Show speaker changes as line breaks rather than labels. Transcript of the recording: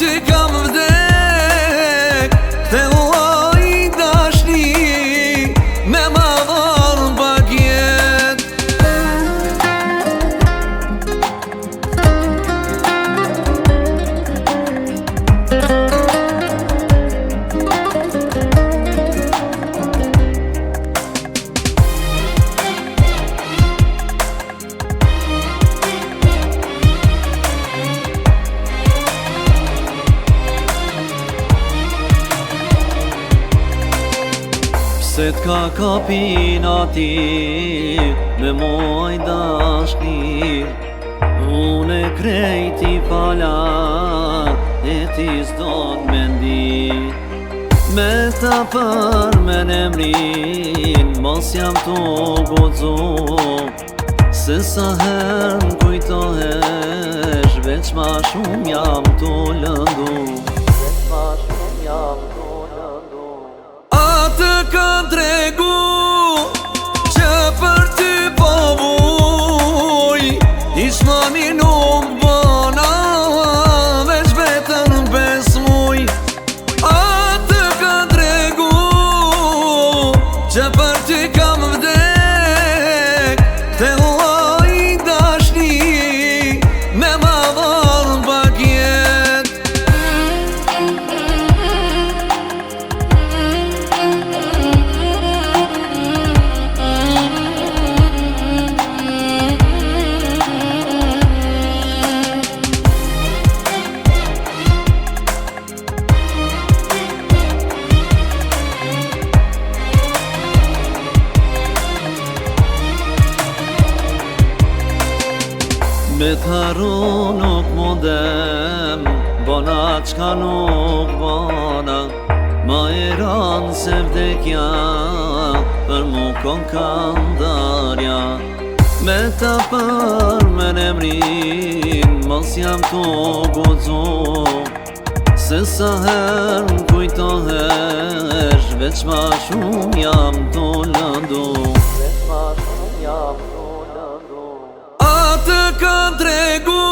ty kam vdek, te lloj dashni me ma dhon bagjet. Se t'ka kapin ati me moj dashni, unë e krejti fala e ti s'do t'mendi. Me ta për me nemrin mos jam t'u guxu, se sa her m'kujtohesh veç ma shumë jam t'u lëndu. Atë kam tregu që për ty po vuj, Ismani nuk bona veç vetën 5 muj. Atë kam tregu që për ty kam vdek, te lloj dashni me ma dhon bagjet. Me t'haru nuk mundem, bona qka nuk bona, ma e ranë se vdekja për mu kon kandarja. Me ta për me nemrin mos jam t'u guxu, se sa her m'kujtohesh veç ma shumë jam t'u lëndu. Atë kam tregu